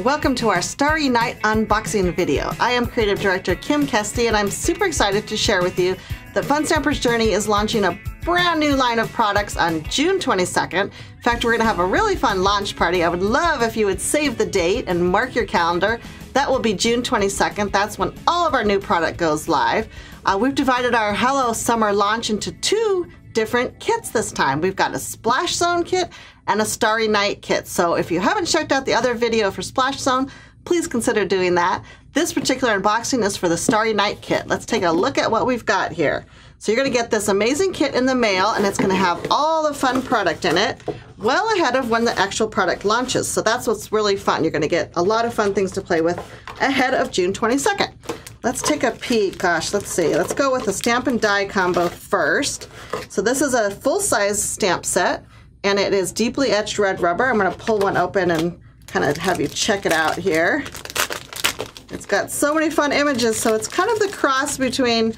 welcome to our Starry Night unboxing video. I am Creative Director Kim Kesty, and I'm super excited to share with you that Fun Stampers Journey is launching a brand new line of products on June 22nd. In fact, we're going to have a really fun launch party. I would love if you would save the date and mark your calendar. That will be June 22nd. That's when all of our new product goes live. We've divided our Hello Summer launch into two different kits this time. We've got a Splash Zone kit and a Starry Night kit. So if you haven't checked out the other video for Splash Zone, please consider doing that. This particular unboxing is for the Starry Night kit. Let's take a look at what we've got here. So you're going to get this amazing kit in the mail, and it's going to have all the fun product in it well ahead of when the actual product launches. So that's what's really fun. You're going to get a lot of fun things to play with ahead of June 22nd. Let's take a peek. Gosh, let's see. Let's go with the stamp and die combo first. So this is a full-size stamp set, and it is deeply etched red rubber. I'm going to pull one open and kind of have you check it out here. It's got so many fun images. So it's kind of the cross between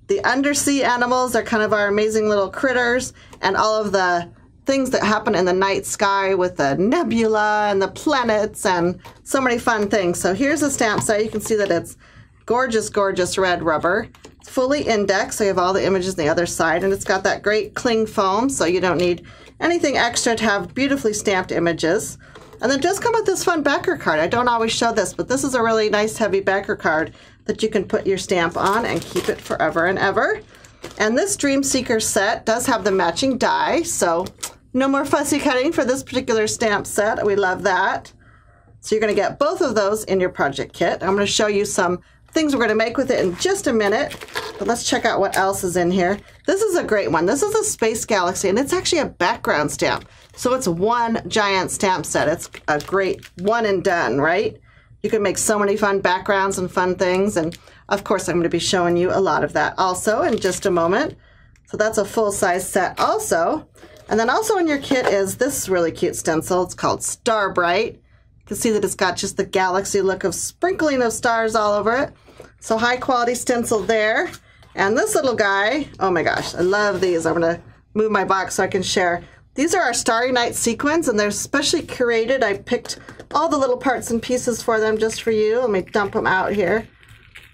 the undersea animals, they're kind of our amazing little critters, and all of the things that happen in the night sky with the nebula and the planets and so many fun things. So here's a stamp set. You can see that it's gorgeous, gorgeous red rubber. It's fully indexed, so you have all the images on the other side, and it's got that great cling foam, so you don't need anything extra to have beautifully stamped images. And then just come with this fun backer card. I don't always show this, but this is a really nice heavy backer card that you can put your stamp on and keep it forever and ever. And this Dream Seeker set does have the matching die, so no more fussy cutting for this particular stamp set. We love that. So you're going to get both of those in your project kit. I'm going to show you some things we're going to make with it in just a minute, but let's check out what else is in here. This is a great one. This is a Space Galaxy, and it's actually a background stamp. So it's one giant stamp set. It's a great one and done, right? You can make so many fun backgrounds and fun things, and of course I'm going to be showing you a lot of that also in just a moment. So that's a full-size set also. And then also in your kit is this really cute stencil. It's called Starbrite. You can see that it's got just the galaxy look of sprinkling of stars all over it. So high quality stencil there. And this little guy, oh my gosh, I love these. I'm going to move my box so I can share. These are our Starry Night sequins, and they're specially curated. I picked all the little parts and pieces for them just for you. Let me dump them out here.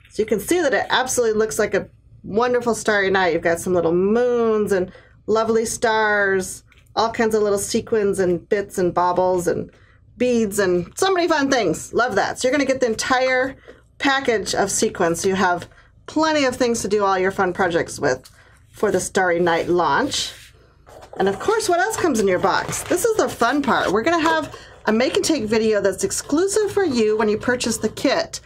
So you can see that it absolutely looks like a wonderful starry night. You've got some little moons and lovely stars, all kinds of little sequins and bits and baubles and beads and so many fun things. Love that. So you're going to get the entire package of sequins. So you have plenty of things to do all your fun projects with for the Starry Night launch. And of course, what else comes in your box? This is the fun part. We're going to have a make and take video that's exclusive for you when you purchase the kit.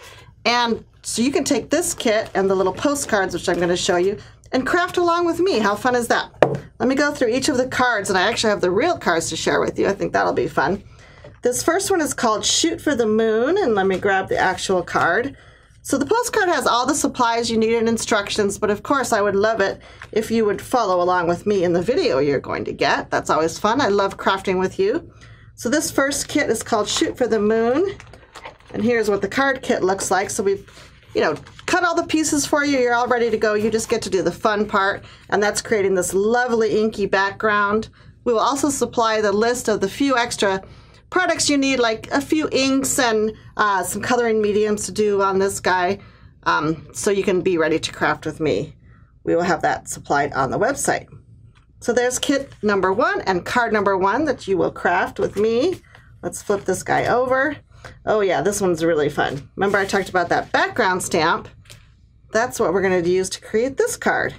And so you can take this kit and the little postcards, which I'm going to show you, and craft along with me. How fun is that? Let me go through each of the cards, and I actually have the real cards to share with you. I think that'll be fun. This first one is called Shoot for the Moon, and let me grab the actual card. So the postcard has all the supplies you need and instructions, but of course I would love it if you would follow along with me in the video you're going to get. That's always fun. I love crafting with you. So this first kit is called Shoot for the Moon, and here's what the card kit looks like. So we've, cut all the pieces for you. You're all ready to go. You just get to do the fun part, and that's creating this lovely inky background. We will also supply the list of the few extra products you need, like a few inks and some coloring mediums to do on this guy, so you can be ready to craft with me. We will have that supplied on the website. So there's kit number 1 and card number 1 that you will craft with me. Let's flip this guy over. Oh yeah, this one's really fun. Remember I talked about that background stamp? That's what we're going to use to create this card.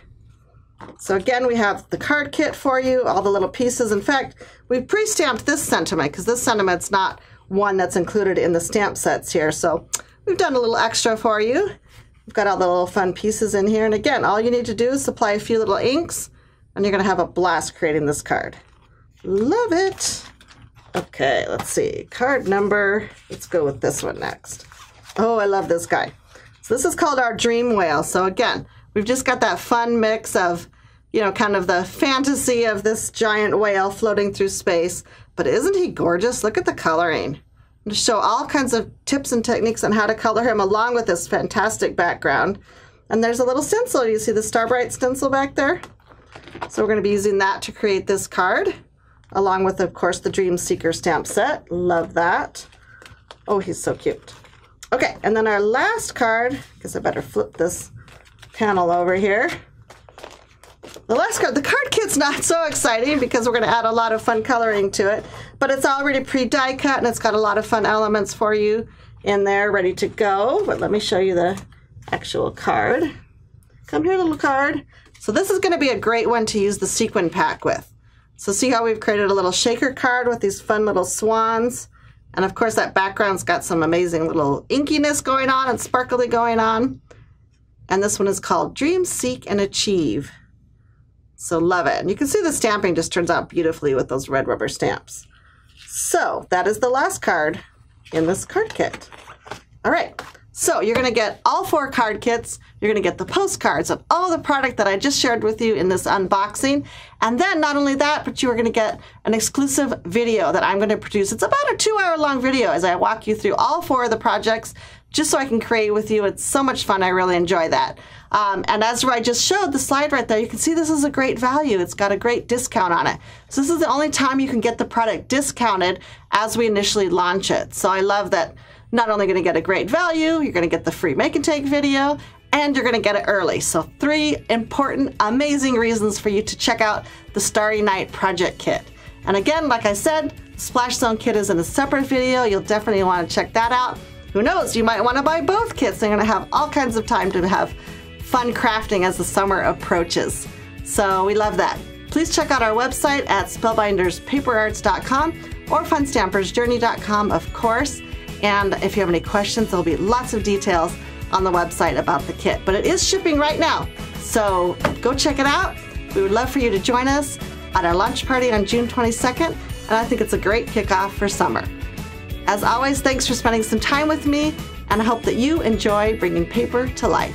So again, we have the card kit for you, all the little pieces. In fact, we've pre-stamped this sentiment because this sentiment's not one that's included in the stamp sets here. So we've done a little extra for you. We've got all the little fun pieces in here. And again, all you need to do is supply a few little inks, and you're going to have a blast creating this card. Love it. Okay, let's see. Card number, let's go with this one next. Oh, I love this guy. So this is called our Dream Whale. So again, we've just got that fun mix of, kind of the fantasy of this giant whale floating through space. But isn't he gorgeous? Look at the coloring. To show all kinds of tips and techniques on how to color him along with this fantastic background. And there's a little stencil. You see the Starbrite stencil back there? So we're going to be using that to create this card, along with, of course, the Dream Seeker stamp set. Love that. Oh, he's so cute. Okay, and then our last card, I guess I better flip this panel over here. The last card, the card kit's not so exciting because we're going to add a lot of fun coloring to it, but it's already pre-die cut and it's got a lot of fun elements for you in there ready to go. But let me show you the actual card. Come here, little card. So this is going to be a great one to use the sequin pack with. So see how we've created a little shaker card with these fun little swans. And of course that background's got some amazing little inkiness going on and sparkly going on. And this one is called Dream, Seek, and Achieve. So love it. And you can see the stamping just turns out beautifully with those red rubber stamps. So that is the last card in this card kit. All right. So you're going to get all 4 card kits. You're going to get the postcards of all the product that I just shared with you in this unboxing. And then not only that, but you are going to get an exclusive video that I'm going to produce. It's about a 2-hour long video as I walk you through all 4 of the projects just so I can create with you. It's so much fun. I really enjoy that. And as I just showed the slide right there, you can see this is a great value. It's got a great discount on it. So this is the only time you can get the product discounted as we initially launch it. So I love that. Not only going to get a great value, you're going to get the free make and take video, and you're going to get it early. So 3 important, amazing reasons for you to check out the Starry Night Project Kit. And again, like I said, the Splash Zone kit is in a separate video. You'll definitely want to check that out. Who knows, you might want to buy both kits. They're going to have all kinds of time to have fun crafting as the summer approaches. So we love that. Please check out our website at spellbinderspaperarts.com or funstampersjourney.com, of course. And if you have any questions, there'll be lots of details on the website about the kit. But it is shipping right now, so go check it out. We would love for you to join us at our launch party on June 22nd, and I think it's a great kickoff for summer. As always, thanks for spending some time with me, and I hope that you enjoy bringing paper to life.